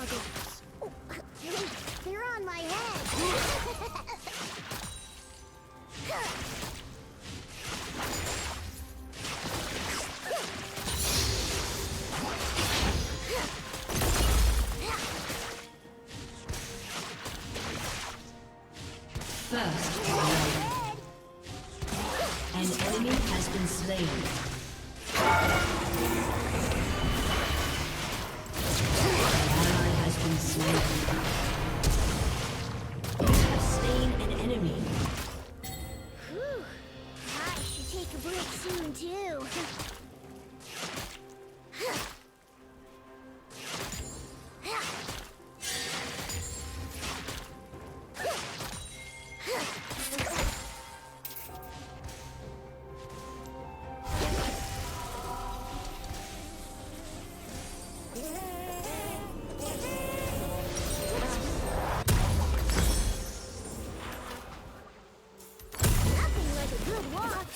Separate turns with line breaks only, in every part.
goggles. Oh, wait, they're on my head.
First blood. An enemy has been slain.
Whew. I should take a break soon, too. Nothing like a good walk.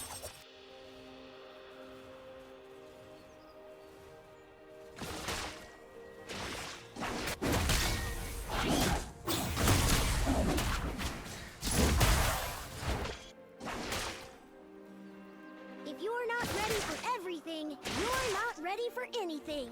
If you're not ready for everything, you're not ready for anything.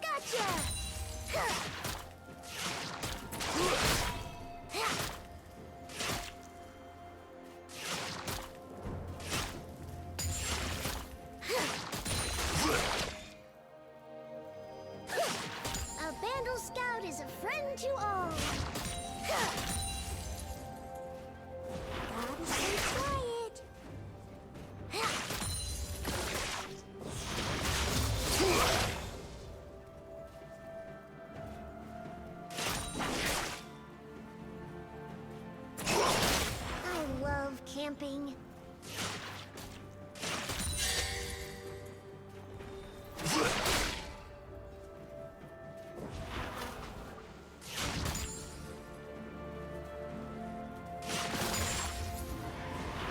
Gotcha! A Vandal Scout is a friend to all. Gotta stay quiet. I love camping.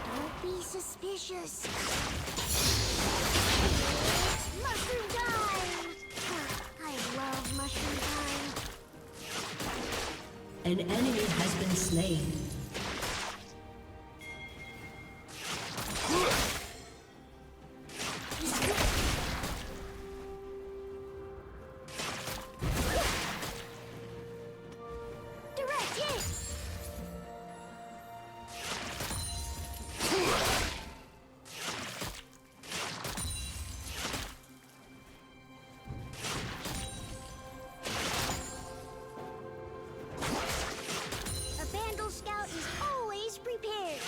Don't be suspicious. Mushroom time! I love mushroom time.
An enemy has been slain.
Direct hit! A Vandal Scout is always prepared.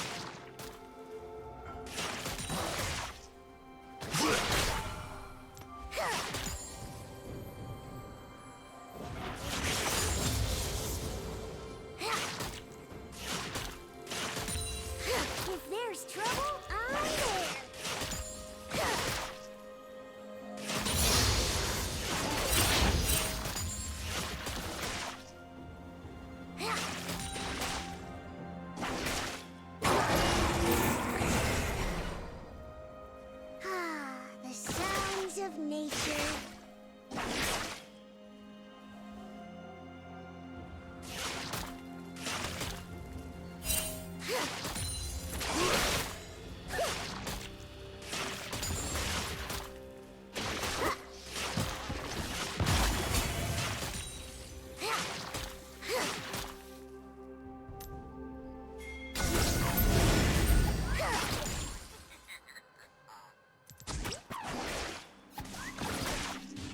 If there's trouble, I'm there. Ah, the sounds of nature.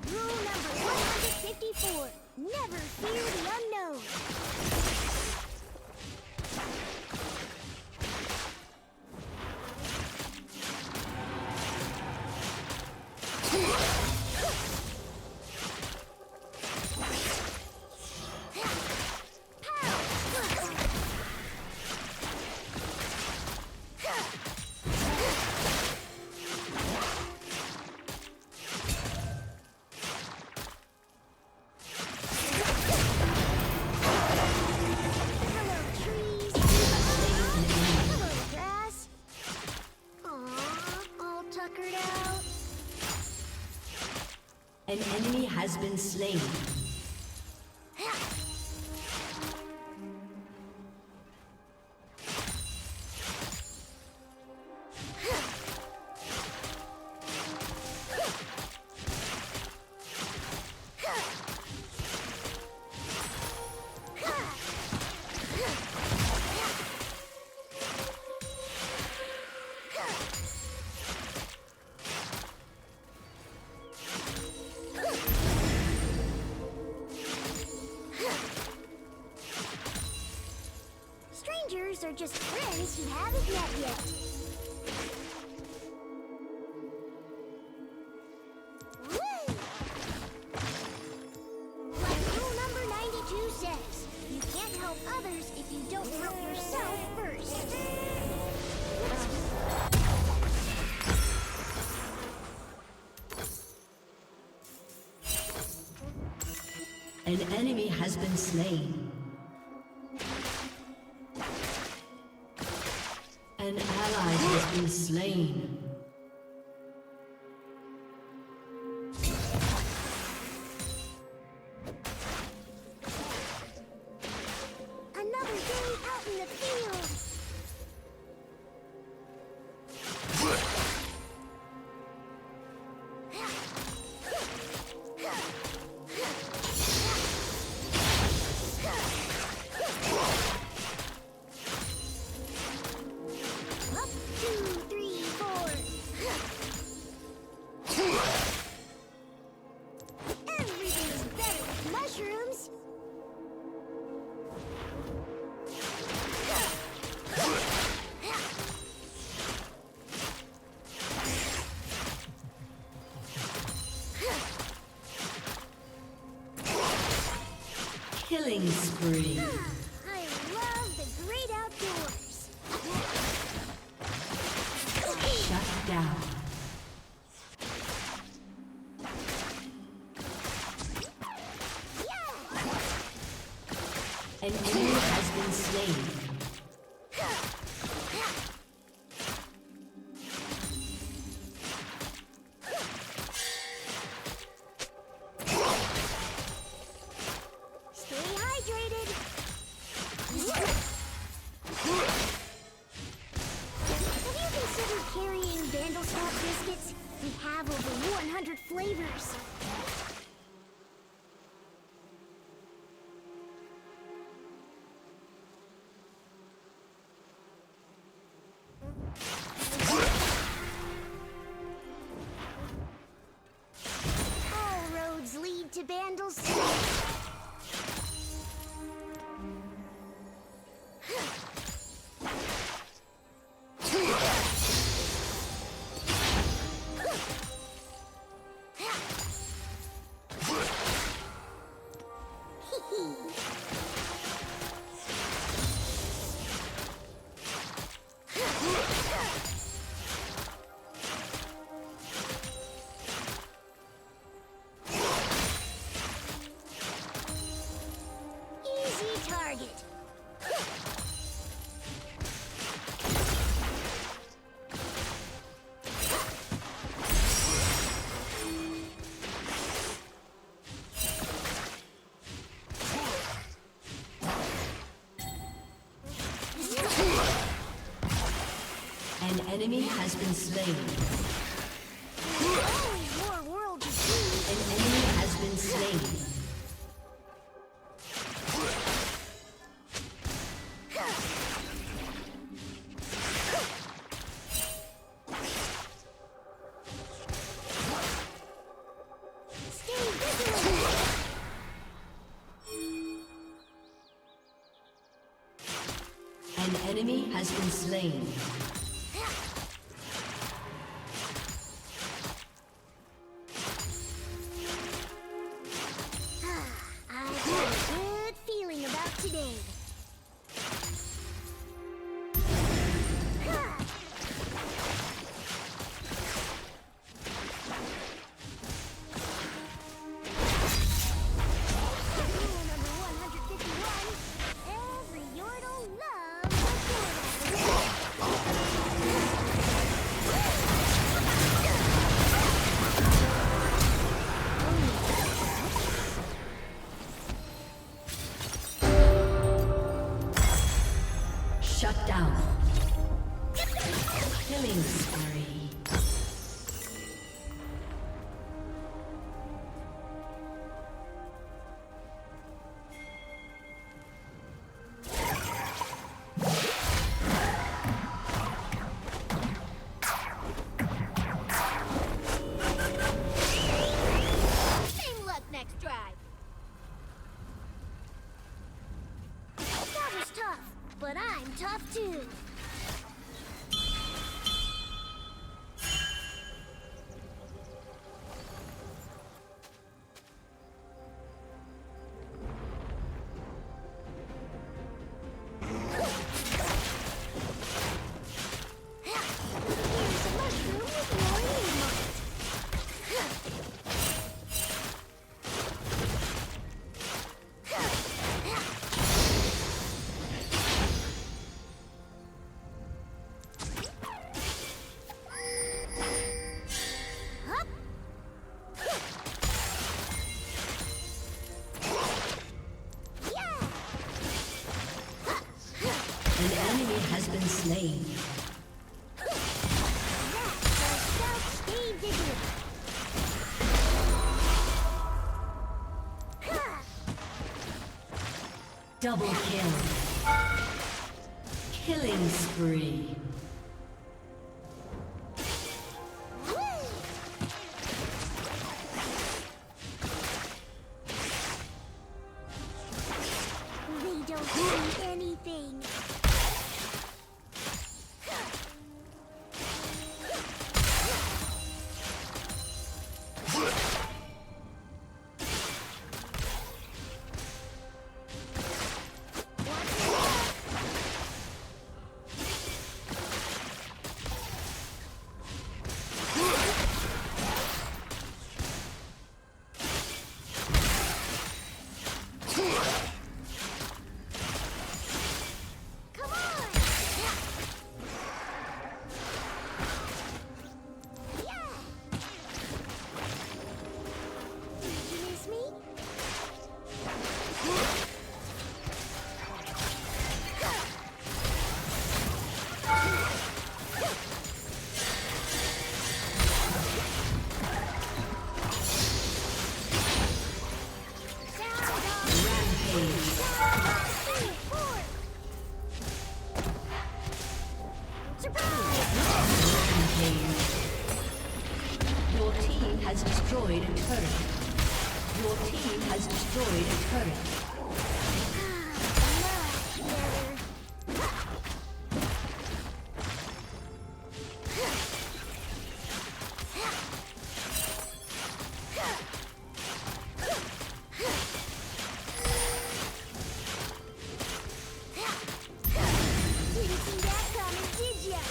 Rule number 154. Never fear the unknown.
An enemy has been slain.
Strangers are just friends you haven't met yet. Woo! Like rule number 92 says, you can't help others if you don't help yourself first.
An enemy has been slain. An ally has been slain.
Another day out in the field. Up, 2, 3, 4. Everything's better with mushrooms.
Killing spree.
I love the great outdoors.
Shut down. An enemy has been slain.
Stay hydrated. Have you considered carrying Vandal Swap biscuits? We have over 100 flavors. All roads lead to Vandal's. Easy target.
An enemy has been slain.
Only more world to see.
An enemy has been slain.
Stay vigilant.
An enemy has been slain.
I've got a good feeling about today. Rule number 151, every Yordle loves a Yordle.
down. Killing spree.
Same luck next drive. That was tough, but I'm tough too. Here's a mushroom with more name on it. Hup. Yeah.
An enemy has been slain.
That's the self-stayed digging.
Double kill. Killing spree.
They don't see anything. Come on! Yeah! Did you miss me? Sound off!
Rampage.
Three, four. Surprise!
Rampage. Your team has destroyed a turret. Your team has destroyed a turret.
Much better. Didn't see that coming, did ya?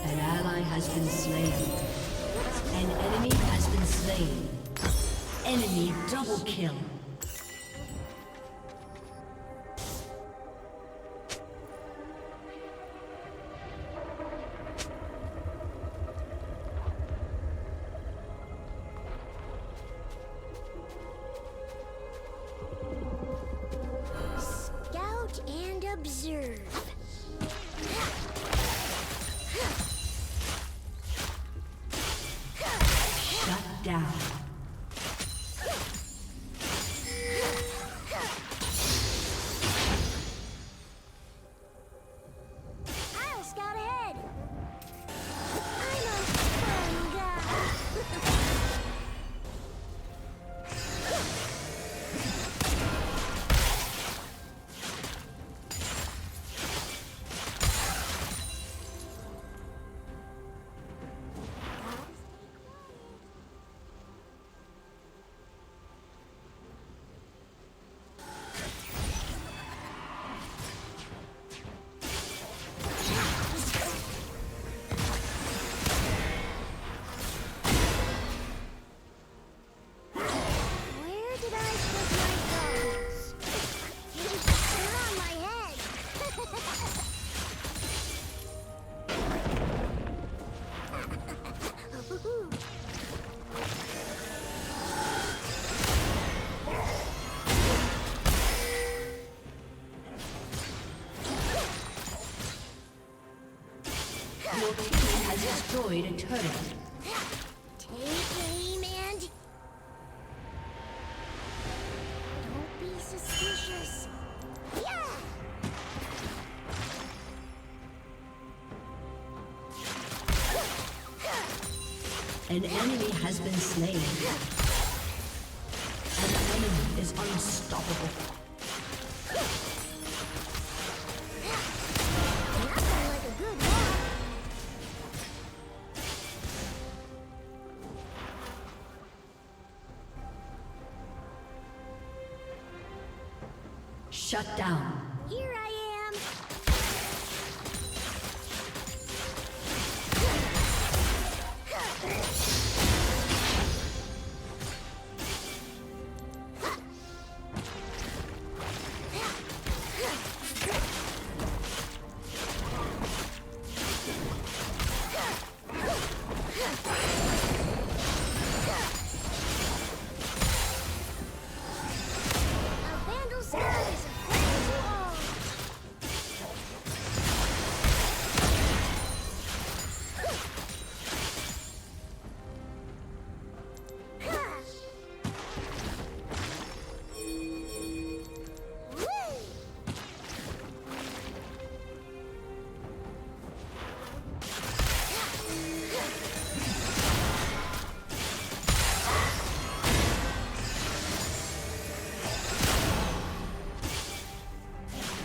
An ally has been slain. An enemy has been slain. Enemy double kill.
Scout and observe.
Shut down. Your team has destroyed a turret.
Take aim and... Don't be suspicious. Yeah!
An enemy has been slain. An enemy is unstoppable.
Nothing like a good walk.
Shut down.
Here I am. A vandal scout is a friend to all.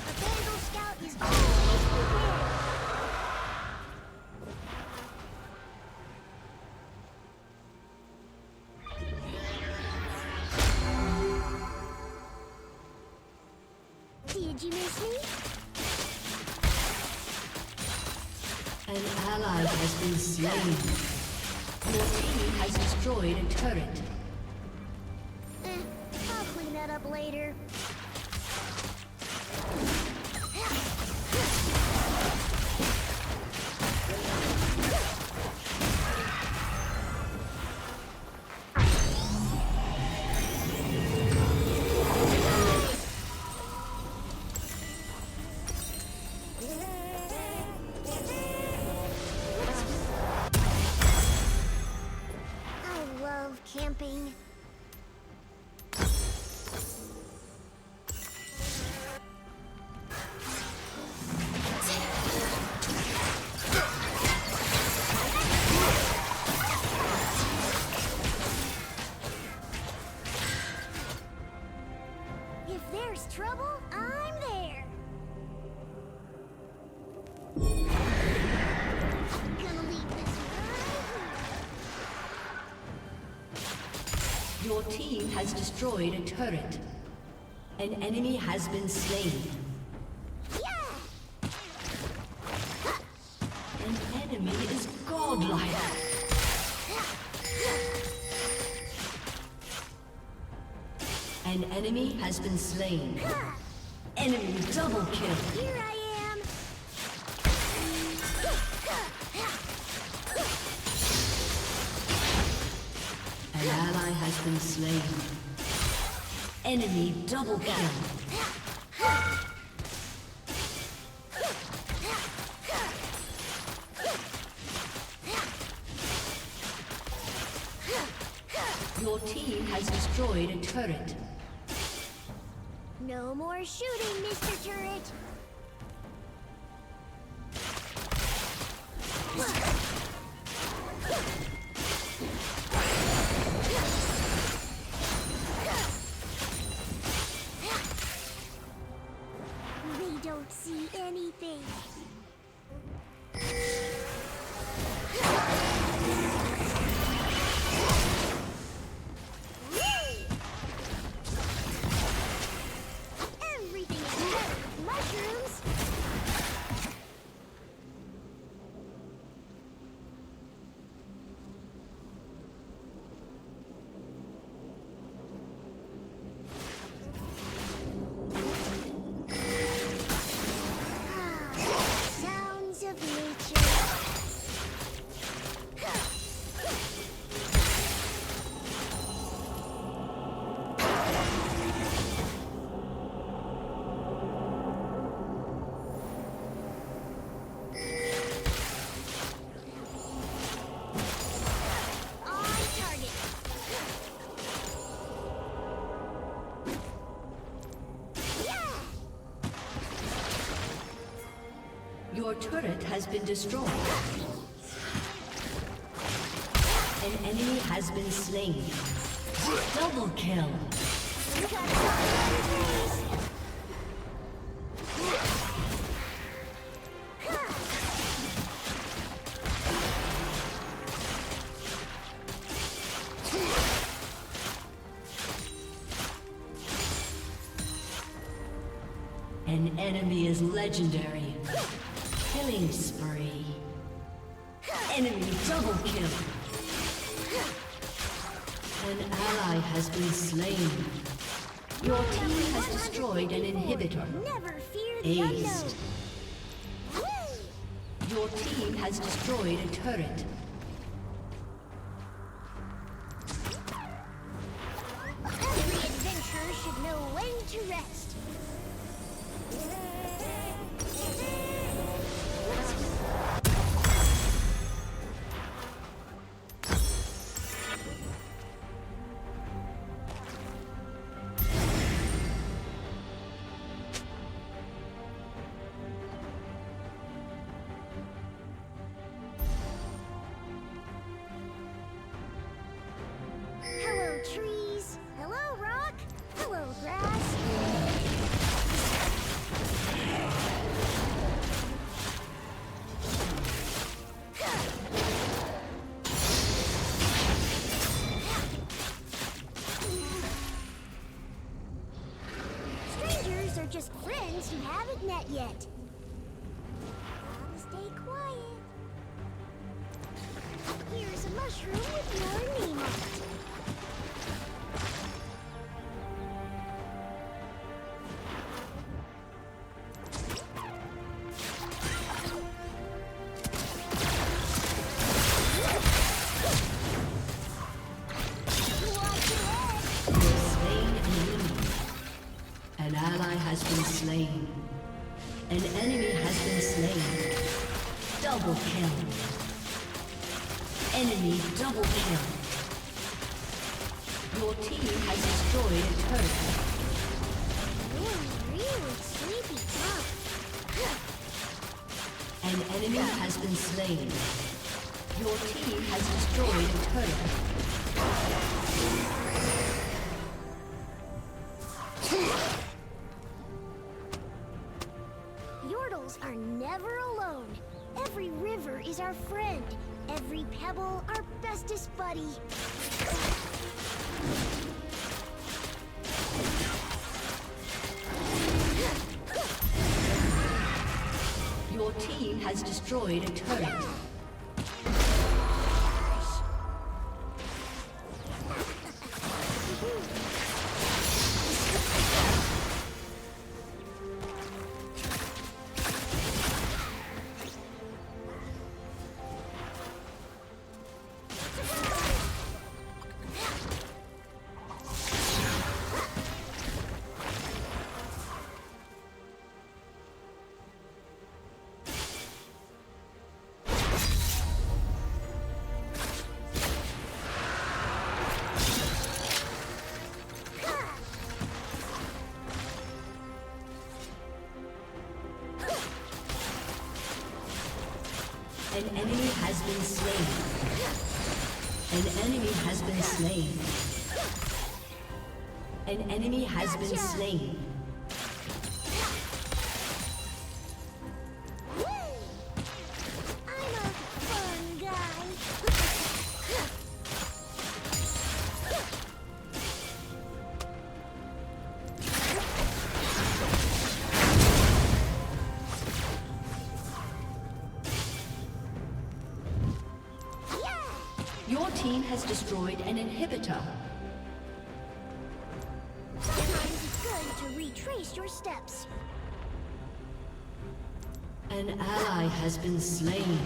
A vandal scout is always prepared. Did you miss me?
An ally has been slain. Your team has destroyed a turret.
I'll clean that up later. I love camping. If there's trouble, I'm there. Gonna leave this right here.
Your team has destroyed a turret. An enemy has been slain.
Yeah!
An enemy is godlike. An enemy has been slain. Enemy double kill.
Here I am.
An ally has been slain. Enemy double kill. Your team has destroyed a turret.
No more shooting, Mr. Turret. They don't see anything. Everything is better with mushrooms.
has been destroyed. An enemy has been slain. Double kill. An enemy is legendary. Killing spree. Enemy double kill. An ally has been slain. Your team has destroyed an inhibitor.
Never fear the
Aced. Your team has destroyed a turret.
Every adventurer should know when to rest. Hello, trees. Hello, rock. Hello, grass. Strangers are just friends who haven't met yet. Gotta stay quiet. Here's a mushroom with your name on it.
An ally has been slain. An enemy has been slain. Double kill. Enemy double kill. Your team has destroyed a turret.
Really sleepy, huh?
An enemy has been slain. Your team has destroyed a turret.
Yordles are never alone. Every river is our friend. Every pebble our bestest buddy.
Your team has destroyed a turret. An enemy has been slain. An enemy has been slain. An enemy has been slain.
I'm a fun guy.
Your team has destroyed an inhibitor.
Sometimes it's good to retrace your steps.
An ally has been slain.